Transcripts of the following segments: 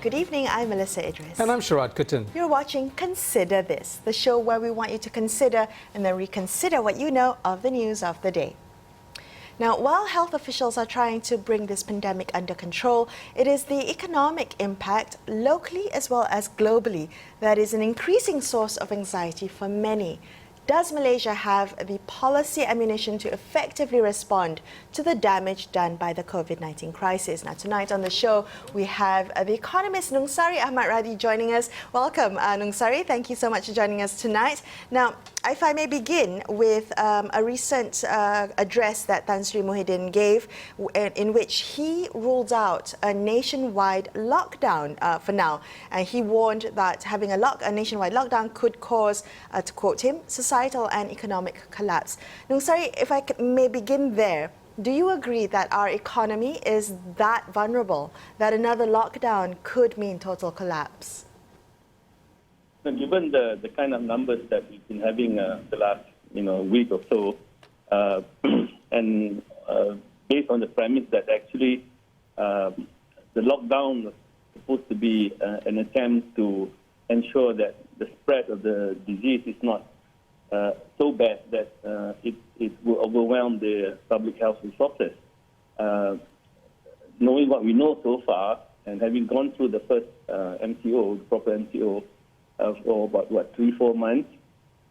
and good evening. I'm Melisa Idris. And I'm Sharaad Kuttan. You're watching Consider This, the show where we want you to consider and then reconsider what you know of the news of the day. Now, while health officials are trying to bring this pandemic under control, it is the economic impact, locally as well as globally, that is an increasing source of anxiety for many. Does Malaysia have the policy ammunition to effectively respond to the damage done by the COVID-19 crisis? Now, tonight on the show, we have the economist Nungsari Ahmad Radhi joining us. Welcome, Nungsari. Thank you so much for joining us tonight. Now, if I may begin with a recent address that Tan Sri Muhyiddin gave, in which he ruled out a nationwide lockdown for now. And he warned that having a nationwide lockdown could cause, to quote him, societal and economic collapse. Nungsari, if I may begin there, do you agree that our economy is that vulnerable, that another lockdown could mean total collapse? Given the kind of numbers that we've been having the last week or so, and based on the premise that actually the lockdown was supposed to be an attempt to ensure that the spread of the disease is not so bad that it will overwhelm the public health resources. Knowing what we know so far, and having gone through the first MCO, the proper MCO, for about 3-4 months,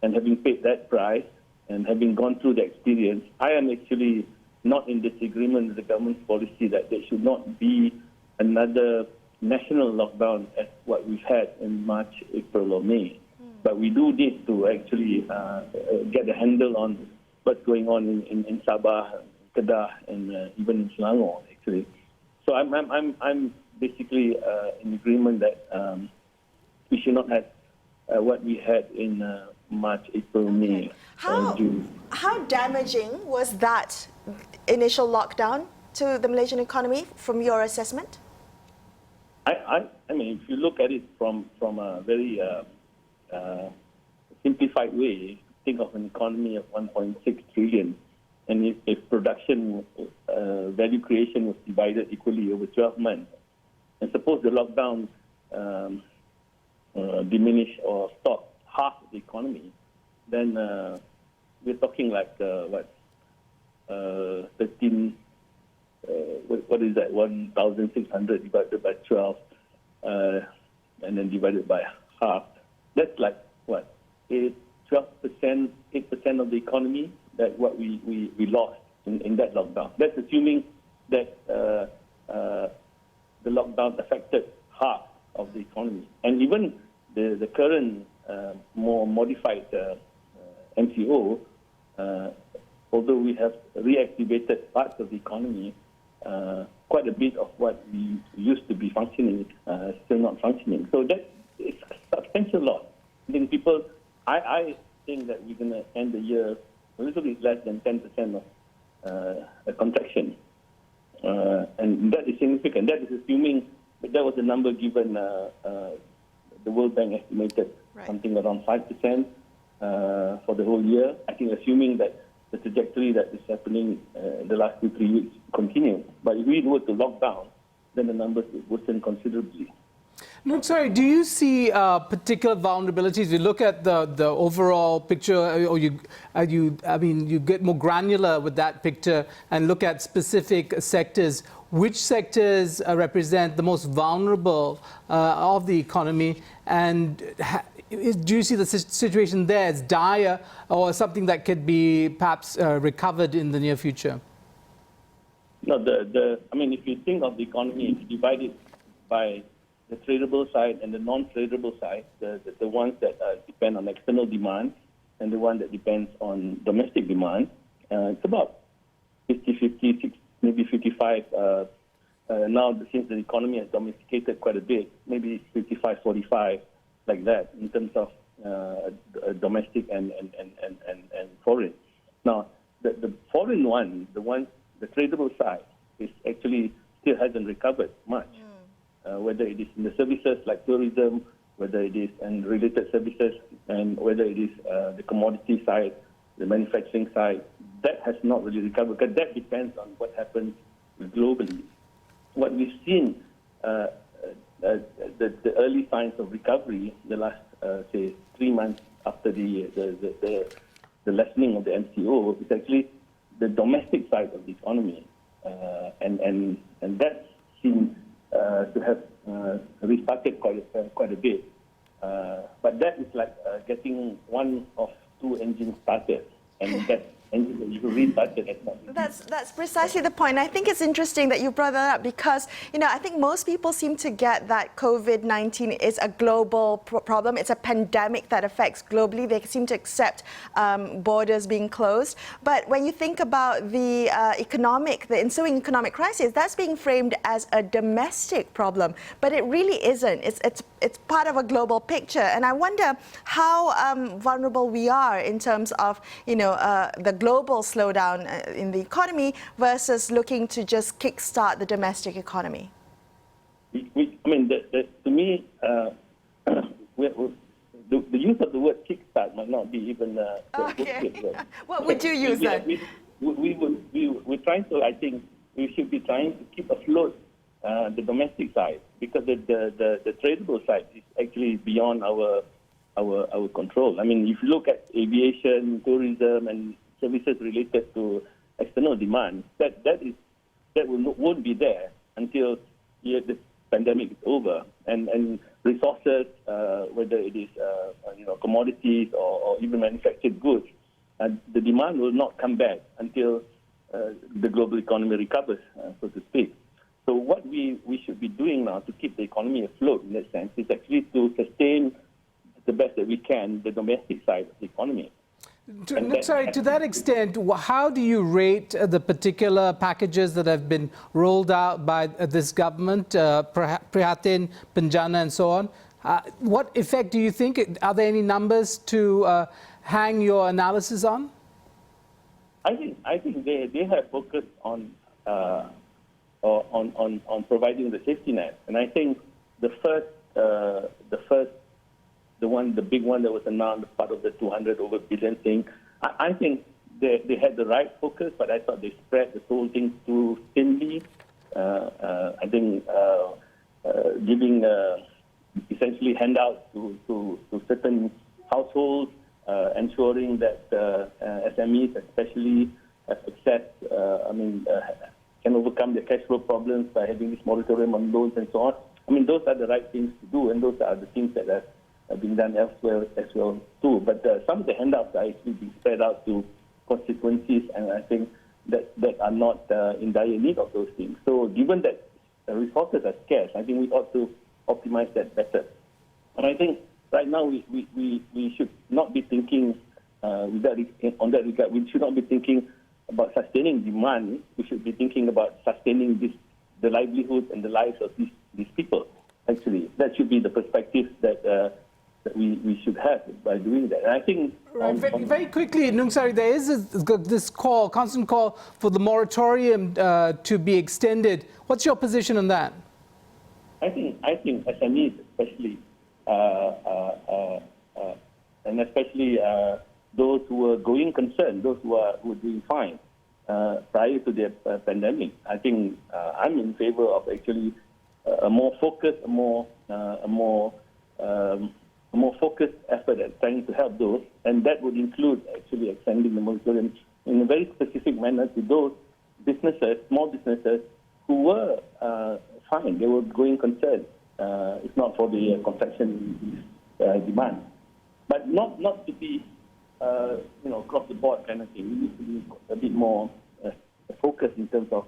and having paid that price, and having gone through the experience, I am actually not in disagreement with the government's policy that there should not be another national lockdown as what we've had in March, April, or May. But we do need to actually get a handle on what's going on in Sabah, Kedah, and even in Selangor, actually. So I'm basically in agreement that we should not have what we had in March, April, May, June. How damaging was that initial lockdown to the Malaysian economy from your assessment? I mean, if you look at it from a very simplified way, think of an economy of 1.6 trillion, and if production value creation was divided equally over 12 months, and suppose the lockdown diminish or stop half the economy, then we're talking like 13. What is that? 1,600 divided by 12, and then divided by half. That's like what? 12%, 8% of the economy. That what we lost in that lockdown. That's assuming that the lockdown affected half of the economy, and even the current more modified MCO, although we have reactivated parts of the economy, quite a bit of what we used to be functioning still not functioning. So that is a substantial loss. I think I think that we're going to end the year a little bit less than 10% of a contraction, and that is significant. That is assuming that was the number given. The World Bank estimated something around 5% for the whole year. I think assuming that the trajectory that is happening the last 2-3 weeks continue. But if we were to lock down, then the numbers would worsen considerably. No, sorry, do you see particular vulnerabilities? You look at the overall picture, or you get more granular with that picture and look at specific sectors. Which sectors represent the most vulnerable of the economy, and do you see the situation there as dire or something that could be perhaps recovered in the near future? No, I mean, if you think of the economy, if you divide it by the tradable side and the non-tradable side, the ones that depend on external demand and the one that depends on domestic demand, it's about 50-50, maybe 55. Now, since the economy has domesticated quite a bit, maybe 55-45, like that, in terms of domestic and foreign. Now, the foreign one, the tradable side, is actually still hasn't recovered much. Whether it is in the services like tourism, whether it is in related services, and whether it is the commodity side, the manufacturing side, that has not really recovered, because that depends on what happens globally. What we've seen the early signs of recovery, the last say 3 months after the lessening of the MCO, is actually the domestic side of the economy, and that seems to have restarted quite a bit. But that is like getting one of two engines started, and that engine you restarted at not. That's precisely the point. I think it's interesting that you brought that up because, I think most people seem to get that COVID-19 is a global problem. It's a pandemic that affects globally. They seem to accept borders being closed. But when you think about the ensuing economic crisis, that's being framed as a domestic problem. But it really isn't. It's part of a global picture. And I wonder how vulnerable we are in terms of, the global slowdown in the economy versus looking to just kickstart the domestic economy. To me, the use of the word kickstart might not be even the appropriate word. What would you use then? We're trying to, I think, we should be trying to keep afloat the domestic side, because the tradable side is actually beyond our control. I mean, if you look at aviation, tourism, and services related to external demand, that won't be there until the pandemic is over, and resources, whether it is commodities or even manufactured goods, the demand will not come back until the global economy recovers, so to speak. So what we should be doing now to keep the economy afloat in that sense is actually to sustain the best that we can the domestic side of the economy. To that extent, how do you rate the particular packages that have been rolled out by this government, Prihatin, Penjana and so on? What effect do you think? Are there any numbers to hang your analysis on? I think they have focused on providing the safety net, and I think the big one that was announced, part of the 200 over billion thing, I think they had the right focus, but I thought they spread the whole thing too thinly. I think giving essentially handouts to certain households, ensuring that SMEs especially have access, can overcome their cash flow problems by having this moratorium on loans and so on. I mean, those are the right things to do, and those are the things that have been done elsewhere as well too. But some of the handouts are actually being spread out to constituencies, and I think that are not in dire need of those things. So given that resources are scarce, I think we ought to optimize that better. And I think right now we should not be thinking on that regard. We should not be thinking about sustaining demand. We should be thinking about sustaining the livelihoods and the lives of these people. Actually, that should be the perspective that we should have by doing that. And I think very quickly, Nungsari, there is this constant call for the moratorium to be extended. What's your position on that? I think SMEs especially, and especially those who are going concern, those who are doing fine prior to the pandemic. I think I'm in favor of actually a more focused, a more focused effort at trying to help those, and that would include actually extending the moratorium in a very specific manner to those businesses, small businesses, who were fine. They were going concern. It's not for the contraction demand, but not to be across the board kind of thing. We need to be a bit more focused in terms of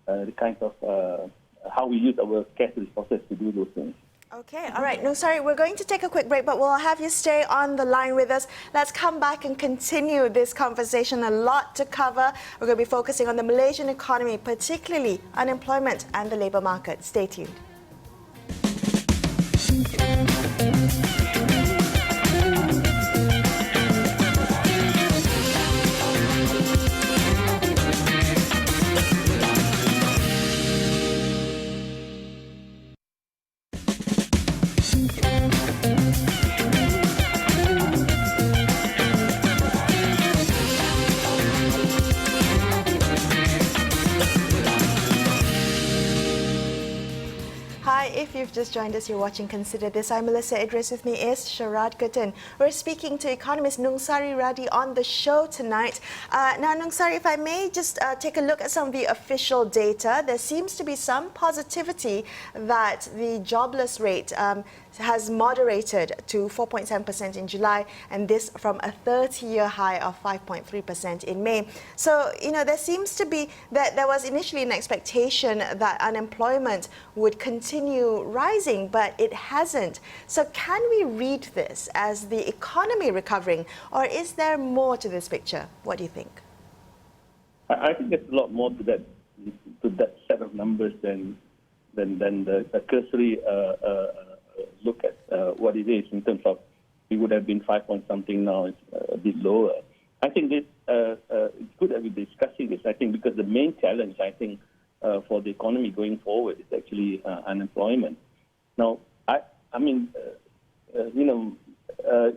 the kinds of how we use our cash resources to do those things. Okay, all right. No, sorry, we're going to take a quick break, but we'll have you stay on the line with us. Let's come back and continue this conversation. A lot to cover. We're going to be focusing on the Malaysian economy, particularly unemployment and the labour market. Stay tuned. If you've just joined us, you're watching Consider This. I'm Melisa. Idris, with me is Sharaad, Kuttan. We're speaking to economist Nungsari Radhi on the show tonight. Now, Nungsari, if I may just take a look at some of the official data, there seems to be some positivity that the jobless rate has moderated to 4.7% in July, and this from a 30-year high of 5.3% in May. So, there seems to be that there was initially an expectation that unemployment would continue rising, but it hasn't. So can we read this as the economy recovering, or is there more to this picture? What do you think? I think there's a lot more to that set of numbers than the cursory look at what it is in terms of it would have been 5 point something, now it's a bit lower. I think this it's good that we're discussing this. I think because the main challenge, I think, for the economy going forward is actually unemployment. Now,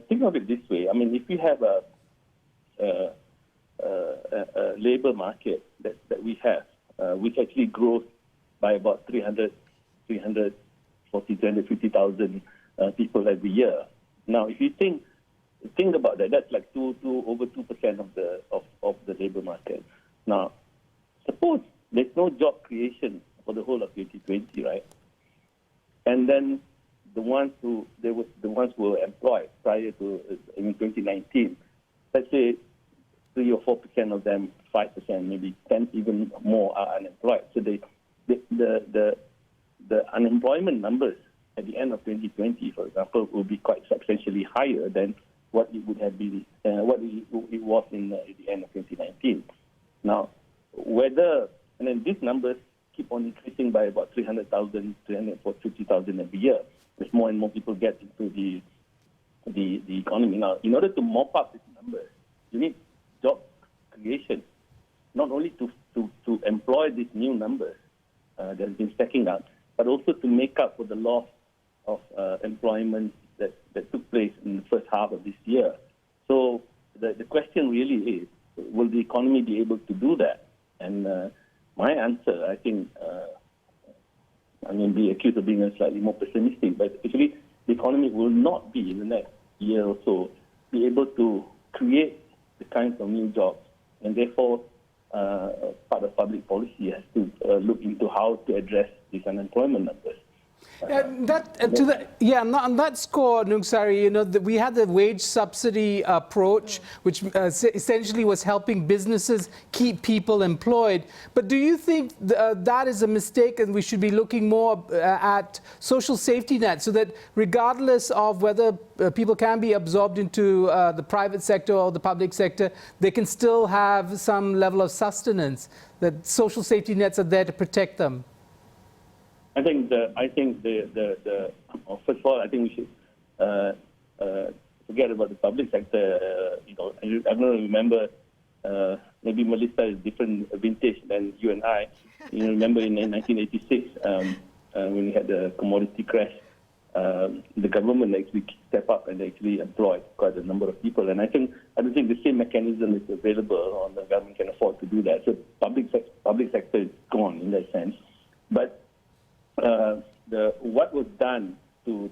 think of it this way. I mean, if we have a labor market that we have, which actually grows by about 350,000 people every year. Now, if you think about that, that's like over 2% of the labor market. Now, suppose there's no job creation for the whole of 2020, right? And then the ones who were employed prior to 2019, let's say 3 or 4% of them, 5%, maybe 10, even more are unemployed. So the unemployment numbers at the end of 2020, for example, will be quite substantially higher than what it would have been, what it was at the end of 2019. Now, and then these numbers keep on increasing by about 300,000, 350,000 every year, as more and more people get into the economy. Now, in order to mop up these numbers, you need job creation, not only to employ these new numbers that have been stacking up, but also to make up for the loss of employment that took place in the first half of this year. So the question really is, will the economy be able to do that? And my answer, I think, be accused of being slightly more pessimistic, but actually the economy will not be, in the next year or so, be able to create the kinds of new jobs. And therefore, part of public policy has to look into how to address these unemployment numbers. On that score, Nungsari, we had the wage subsidy approach, which essentially was helping businesses keep people employed. But do you think that is a mistake, and we should be looking more at social safety nets, so that regardless of whether people can be absorbed into the private sector or the public sector, they can still have some level of sustenance, that social safety nets are there to protect them? I think first of all, I think we should forget about the public sector. I don't remember. Maybe Melisa is different vintage than you and I. You remember in 1986 when we had the commodity crash, the government actually stepped up and actually employed quite a number of people. And I don't think the same mechanism is available, or the government can afford to do that. So public sector is gone in that sense. But what was done to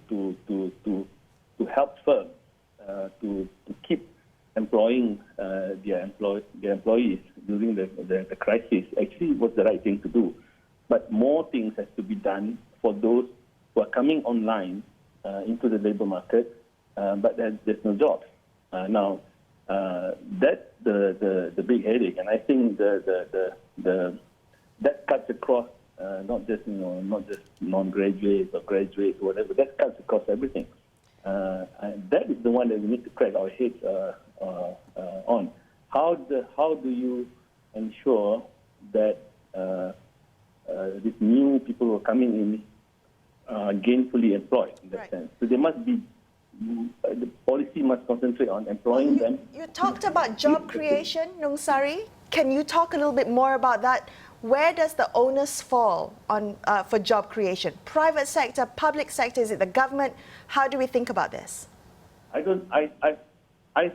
help firms to keep employing their employees during the crisis actually was the right thing to do. But more things has to be done for those who are coming online into the labor market, but there's no jobs. Now, that's the big headache, and I think that cuts across. Not just non-graduates or graduates or whatever. That cuts across everything. And that is the one that we need to crack our heads on. How do you ensure that these new people who are coming in are gainfully employed in that sense? So there must be, the policy must concentrate on employing them. You talked about job creation, Nungsari. Can you talk a little bit more about that? Where does the onus fall on for job creation? Private sector, public sector, is it the government? How do we think about this? I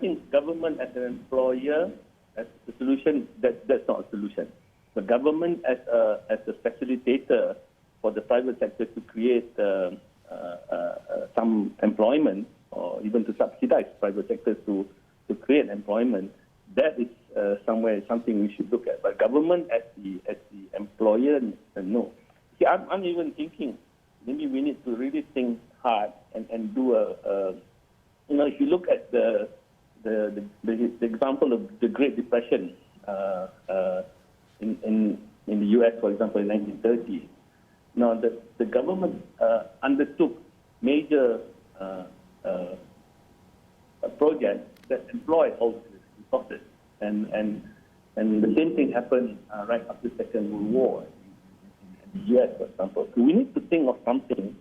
think government as an employer, as a solution, that's not a solution. The government as a facilitator for the private sector to create some employment, or even to subsidize private sector to create employment, that is something we should look at. But government as the employer, no. See, I'm even thinking maybe we need to really think hard and do if you look at the example of the Great Depression in the U.S., for example, in 1930. Now, the government undertook major projects that employed all these resources, and the same thing happened right after the Second World War in the U.S., for example. So we need to think of something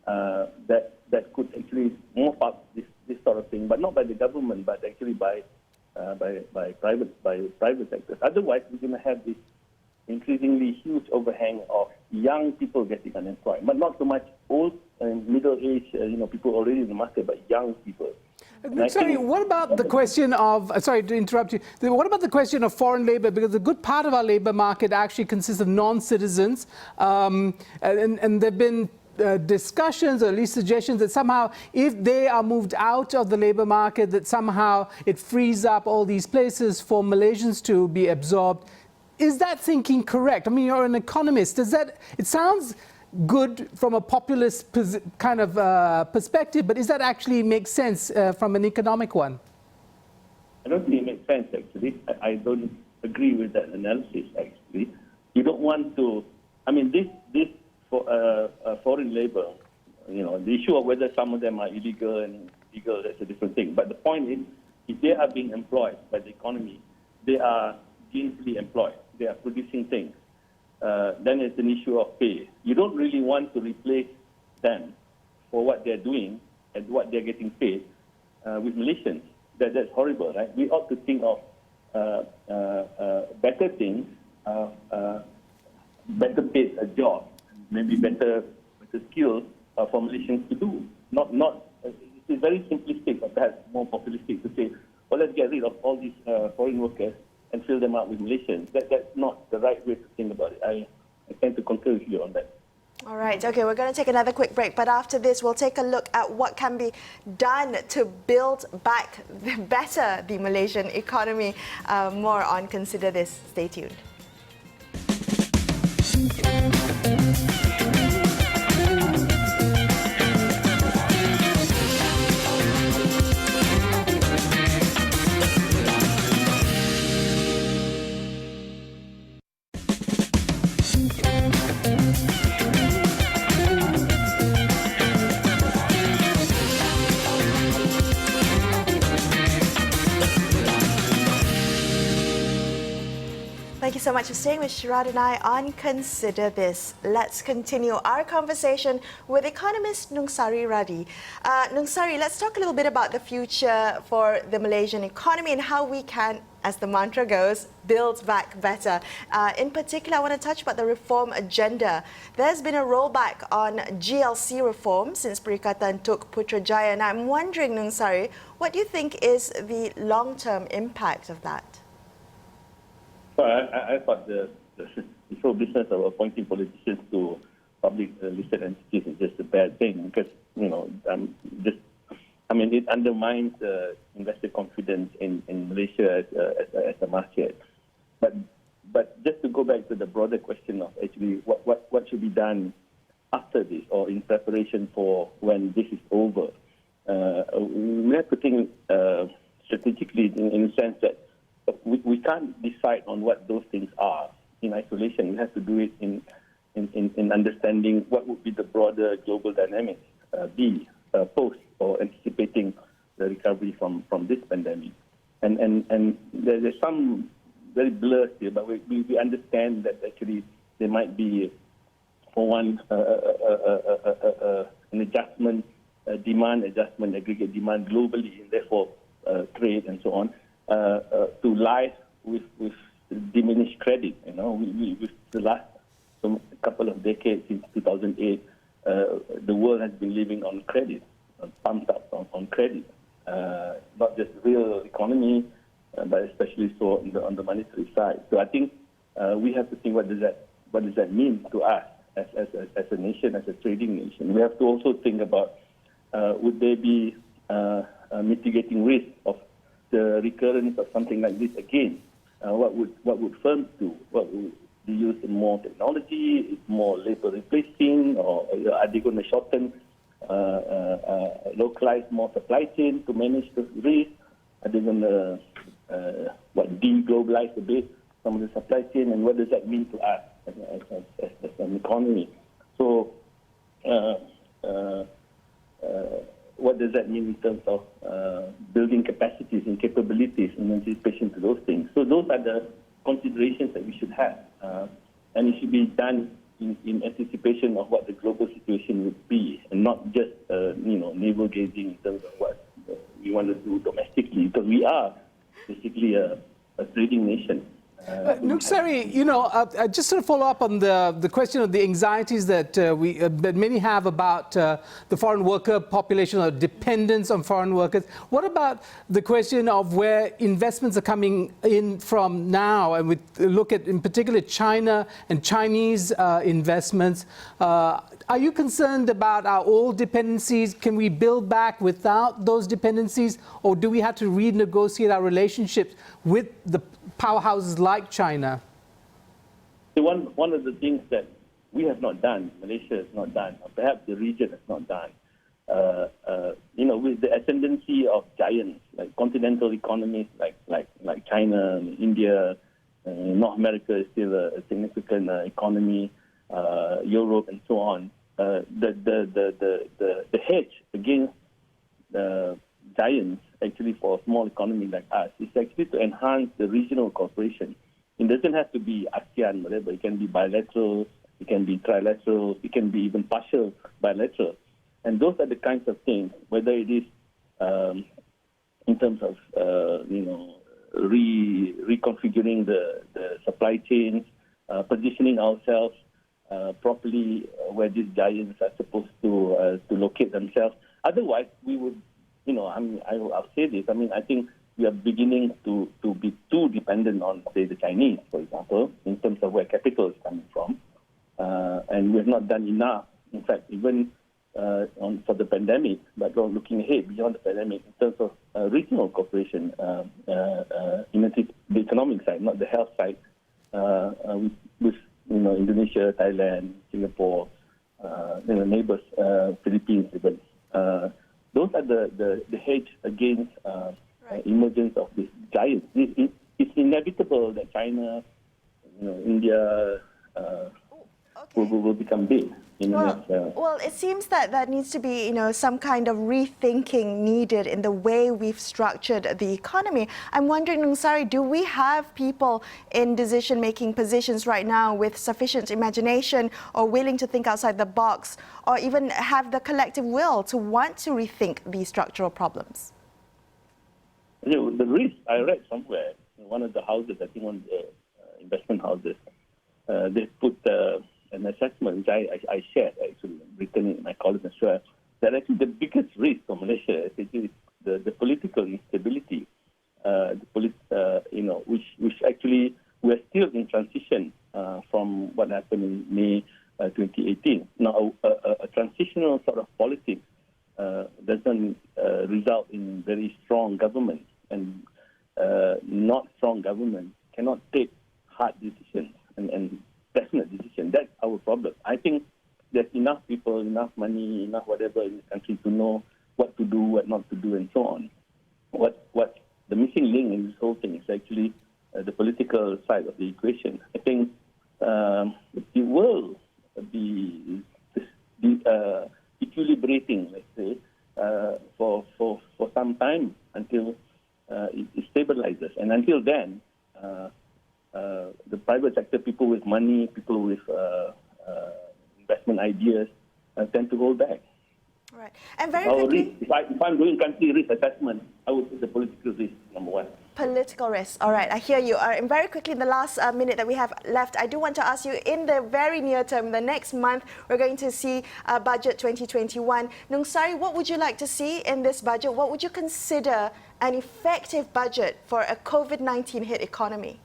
that could actually mop up this sort of thing, but not by the government, but actually by private sectors. Otherwise, we're going to have this increasingly huge overhang of young people getting unemployed, but not so much old and middle-aged, people already in the market, but young people. Sorry, what about the question of, sorry to interrupt you, what about the question of foreign labor? Because a good part of our labor market actually consists of non-citizens, and there have been discussions, or at least suggestions, that somehow if they are moved out of the labor market, that somehow it frees up all these places for Malaysians to be absorbed. Is that thinking correct? I mean, you're an economist. It sounds good from a populist kind of perspective, but does that actually make sense from an economic one? I don't think it makes sense, actually. I don't agree with that analysis, actually. You don't want to, I mean, this for foreign labor, the issue of whether some of them are illegal and legal, that's a different thing. But the point is, if they are being employed by the economy, they are gainfully employed. They are producing things. Then it's an issue of pay. You don't really want to replace them for what they're doing and what they're getting paid with Malaysians. That's horrible, right? We ought to think of better things, better paid jobs, maybe better skills for Malaysians to do. It's very simplistic, or perhaps more populistic, to say, well, let's get rid of all these foreign workers and fill them up with Malaysians. That's not the right way to think about it. I tend to concur with you on that. All right, okay, we're going to take another quick break, but after this, we'll take a look at what can be done to build back better the Malaysian economy. More on Consider This. Stay tuned. Thank you so much for staying with Sharaad and I on Consider This. Let's continue our conversation with economist Nungsari Radhi. Nungsari, let's talk a little bit about the future for the Malaysian economy and how we can, as the mantra goes, build back better. In particular, I want to touch about the reform agenda. There's been a rollback on GLC reform since Berita took Putrajaya, and I'm wondering, Nungsari, what do you think is the long-term impact of that? Well, I thought the whole business of appointing politicians to public listed entities is just a bad thing because, it undermines investor confidence in Malaysia as a market. But just to go back to the broader question of actually what should be done after this or in preparation for when this is over, we have to think strategically in the sense that we can't decide on what those things are in isolation. We have to do it in understanding what would be the broader global dynamics post or anticipating the recovery from this pandemic. And there's some very blurred here, but we understand that actually there might be, for one, an adjustment, demand adjustment, aggregate demand globally, and therefore trade and so on. To life with diminished credit. With the last couple of decades since 2008, the world has been living on credit, pumped up on credit, not just real economy, but especially so on the monetary side. So I think we have to think what does that mean to us as a nation, as a trading nation. We have to also think about would there be mitigating risk of the recurrence of something like this again? What would firms do? What would they use more technology? Is more labor replacing, or are they going to shorten, localize more supply chain to manage the risk? Are they going to de-globalize a bit some of the supply chain, and what does that mean to us as an economy? So, what does that mean in terms of building capacities and capabilities in anticipation to those things? So those are the considerations that we should have, and it should be done in anticipation of what the global situation would be, and not just navel gazing in terms of what we want to do domestically, because we are basically a trading nation. Nungsari, I just sort of follow up on the question of the anxieties that that many have about the foreign worker population or dependence on foreign workers. What about the question of where investments are coming in from now? And we look at, in particular, China and Chinese investments. Are you concerned about our old dependencies? Can we build back without those dependencies? Or do we have to renegotiate our relationships with the powerhouses like China? One of the things that we have not done, Malaysia has not done, or perhaps the region has not done, with the ascendancy of giants like continental economies like China, India, North America is still a significant economy, Europe, and so on. The hedge against giants, actually, for a small economy like us, is actually to enhance the regional cooperation. It doesn't have to be ASEAN, whatever. It can be bilateral, it can be trilateral, it can be even partial bilateral. And those are the kinds of things, whether it is in terms of reconfiguring the supply chains, positioning ourselves properly where these giants are supposed to locate themselves. Otherwise, we would, I'll say this. I think we are beginning to be too dependent on, say, the Chinese, for example, in terms of where capital is coming from, and we have not done enough. In fact, even for the pandemic, but looking ahead beyond the pandemic, in terms of regional cooperation, in the economic side, not the health side, with Indonesia, Thailand, Singapore, neighbors, Philippines, even. Those are the hedge against emergence of these giants. It's inevitable that China, India will become big. Well, it seems that needs to be, some kind of rethinking needed in the way we've structured the economy. I'm wondering, Nungsari, do we have people in decision-making positions right now with sufficient imagination or willing to think outside the box, or even have the collective will to want to rethink these structural problems? The risk, I read somewhere, in one of the houses, I think one of the investment houses, they put an assessment, which I shared, actually, written in my column as well, that actually the biggest risk for Malaysia is the political instability, which actually we're still in transition from what happened in May 2018. Now, a transitional sort of politics doesn't result in very strong government, and not strong government cannot take hard decisions and definite decision. That's our problem. I think there's enough people, enough money, enough whatever in the country to know what to do, what not to do, and so on. What the missing link in this whole thing is actually the political side of the equation. I think it will be equilibrating, let's say, for some time until it stabilizes. And until then, the private sector, people with money, people with investment ideas, tend to hold back. Right. And very quickly, if I'm doing country risk assessment, I would put the political risk number one. Political risk. All right, I hear you. And very quickly, in the last minute that we have left, I do want to ask you, in the very near term, the next month, we're going to see Budget 2021. Nungsari, what would you like to see in this budget? What would you consider an effective budget for a COVID-19 hit economy?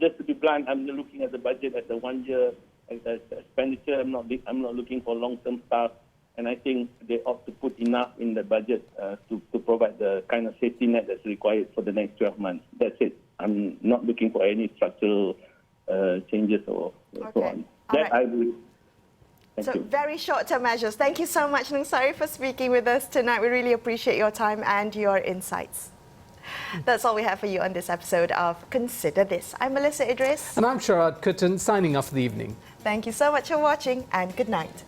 Just to be blunt, I'm looking at the budget as a one-year expenditure. I'm not looking for long-term stuff, and I think they ought to put enough in the budget to provide the kind of safety net that's required for the next 12 months. That's it. I'm not looking for any structural changes or so on. That I will. So very short-term measures. Thank you so much, Nungsari, for speaking with us tonight. We really appreciate your time and your insights. That's all we have for you on this episode of Consider This. I'm Melisa Idris. And I'm Sharaad Kuttan, signing off for the evening. Thank you so much for watching, and good night.